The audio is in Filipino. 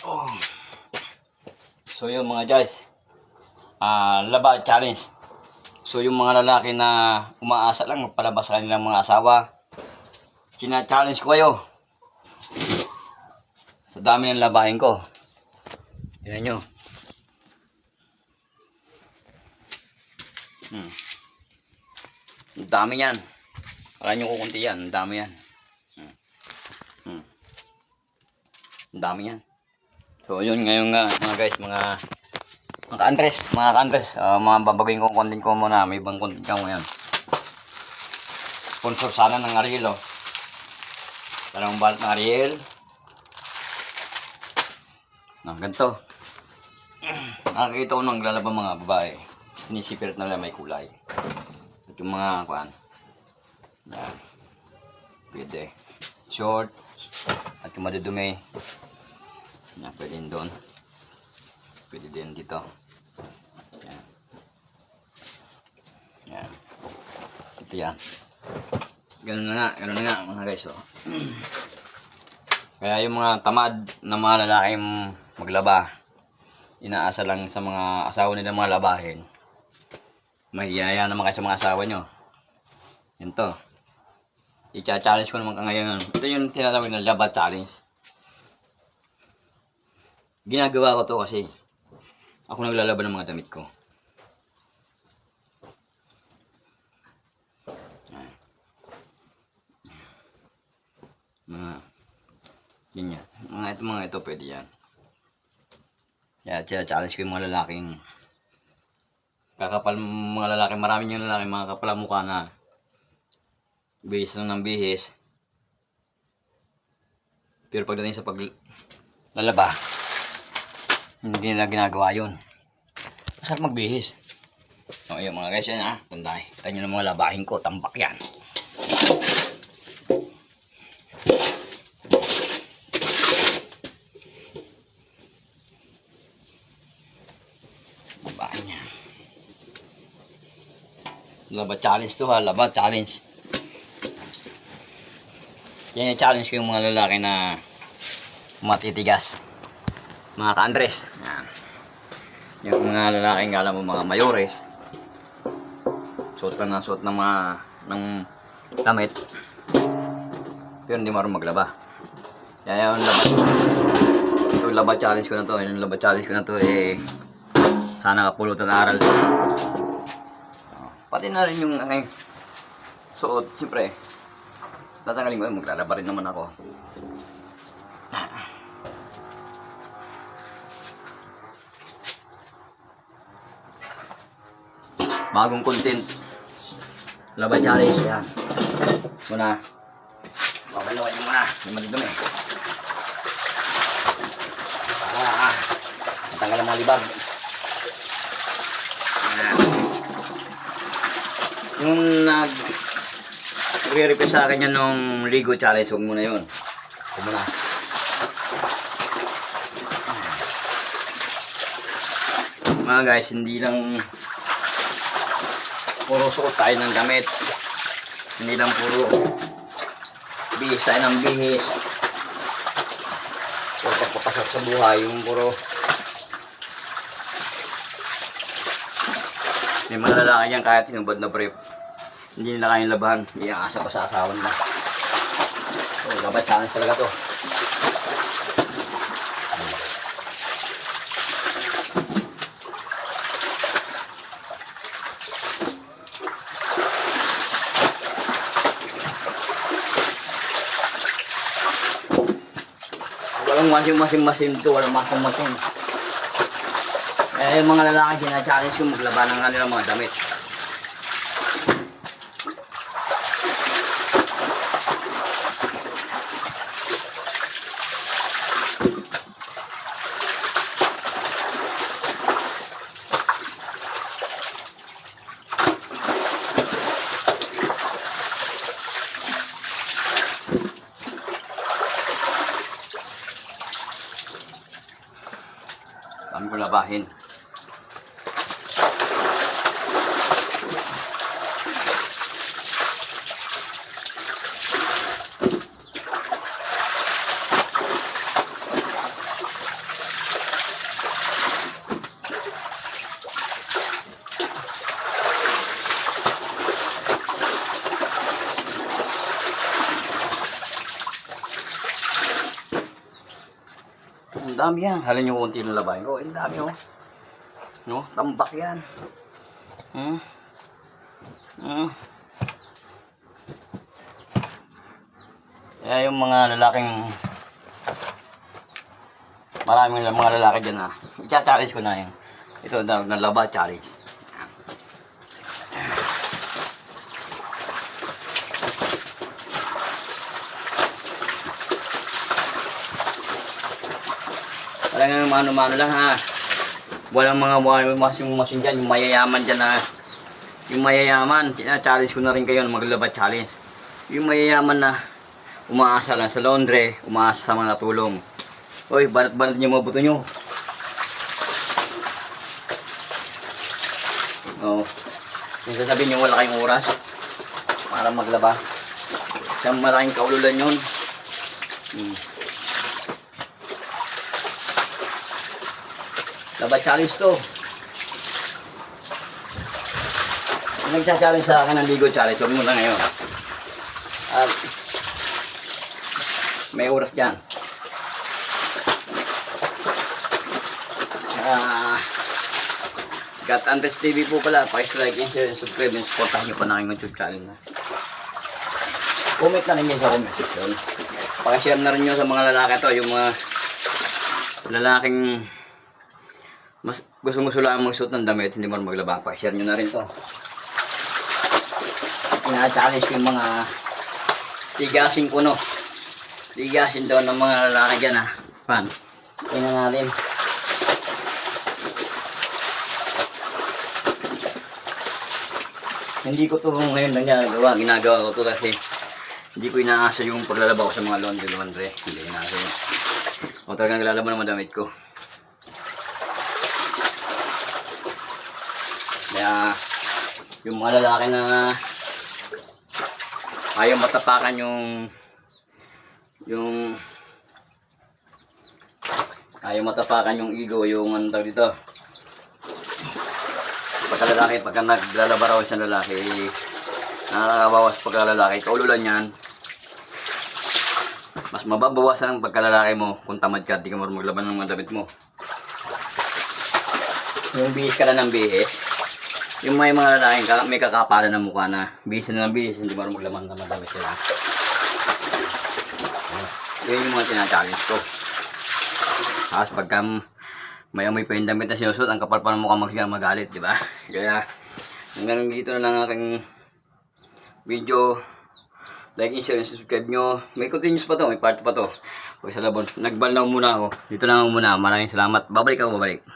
Oh. So yung mga guys, laba challenge. So yung mga lalaki na umaasa lang magpalabas sa kanilang mga asawa, sina-challenge ko kayo. Sa dami ng labahin ko. Tingnan nyo. Ang dami yan. Wala nyo kukunti yan. Ang dami yan. Ang dami yan. So yun ngayon nga mga guys, mga ka-Andres, mga babaguhin kong content ko muna. May ibang content ko ngayon. Sponsor sana ng Ariel, oh. Parang balat ng Ariel. Ganito. Nakakita ko nang lalabang mga babae. Sinisipirit na lang may kulay. At yung mga kuan. Yan. Pwede. Short. At yung madudumi. Yan, pwede din doon. Pwede din dito. Yan. Yan. Ito yan. Ganun na nga mga guys, oh. Kaya yung mga tamad na mga lalaking maglaba, inaasa lang sa mga asawa nila mga labahin, mahiyaya naman kayo sa mga asawa nyo. Yan to. I-challenge ko naman ka ngayon. Ito yung tinatawag na laba challenge. Ginagawa ko to kasi ako naglalaban ng mga damit ko. Ganyan. Mga ito pwede yan. Kaya challenge ko yung mga lalaking kakapal, mga lalaki, maraming yung lalaki, mga kapal mukha na bihis lang ng bihis. Pero pagdating sa paglalaba, hindi nila ginagawa yun. Masarap magbihis. So ayun mga guys, yan ha. Tandaan. Tayo ng mga labahin ko, tambak yan. Laba challenge to ha, laba challenge. Yan yung challenge ko yung mga lalaki na matitigas. Mga ka-Andres. Yan. Yung mga lalaki kala mo mga mayores. Suot lang ng suot ng mga ng damit. Pero hindi marunong maglaba. Kaya yung laba. Yung laba challenge ko na to. Yung laba challenge ko na to sana kapulutan na aral. Pati na rin yung suot, siyempre tatanggalin ko, maglalaba rin naman ako. Bagong content, laba challenge yan. Muna babalawan nyo muna yung madudumi para tanggal ang mga libag. Yung nag-re-request sa akin yan nung Ligo Challenge, huwag muna yun. Huwag muna. Mga guys, hindi lang puro suot tayo ng gamit. Hindi lang puro bihis tayo ng bihis. Puro pagpapasok sa buhay, yung puro may mga lalaki yan kahit tinubad na brief. Hindi nila kayang labahan. Iyaasa pa sa asawa nila. So, labat challenge talaga to. Walang masim to. Walang masim. Yung mga lalaki sina-challenge yung maglaban ng kanilang mga damit. Dami ko labahin. Ang dami yan. Halin yung konti ng labahin ko. Ang dami oh. No? Tambak yan. Kaya yung mga lalaking maraming mga lalaki dyan na i-challenge ko na yun. Ito na laba challenge. Talagang mano-mano lang ha. Walang mga masin dyan. Yung mayayaman dyan na. Yung mayayaman. Challenge ko na rin kayo na maglaba challenge. Yung mayayaman na umaasa lang sa laundry. Umaasa sa mga tulong. Hoy, banat-banat niyo mga buto nyo. Oo. Yung sasabihin nyo wala kayong oras para maglaba. Siyang malaking kaululan yun. Laba challenge to. Yung nagsa-challenge sa akin ng ligo challenge, huwag mo na ngayon. At may oras dyan. Got Andres TV po pala. Paki-like and share and subscribe and supportahan nyo pa na aking YouTube channel na. Comment na rin nyo sa comment section. Paki-share na rin nyo sa mga lalaki to. Yung mga lalaking mas gusto lang magsuot ng damit, hindi mo maglaba. Paki-share nyo na rin to. Ina-challenge ko yung mga tigasing puno. Tigasin daw ng mga lalaki dyan ha. Pan. Tingnan natin. Hindi ko to ngayon lang ginagawa ko to kasi hindi ko inaasa yung paglalaba ko sa mga laundry. Hindi inaasa yun. O talagang naglalaban ng damit ko. Kaya yung mga lalaki na ayaw matapakan ayaw matapakan yung ego, yung ano tawag dito. Pagkalalaki, pagka naglalaba raw isang lalaki, nakakabawas pagkalalaki, kaululan yan. Mas mababawasan ang pagkalalaki mo kung tamad ka at di ka marunong maglaban ng mga damit mo. Yung bihis ka na ng bihis, yung may mga lalaki, may kakapalan ng mukha na bihis na ng bihis, hindi marunong maglaban ng mga damit sila. Yun yung mga tinachallenge ko. Tapos pagka may amoy pa yung damit na sinusot, ang kapal pa ng mukha magalit, di ba? Kaya hanggang dito na lang aking video. Like and share and subscribe nyo. May continuous pa to, may part pa to. Huwag sa labon. Nagbalnaw muna ako. Dito na ako muna. Maraming salamat. Babalik ako, babalik.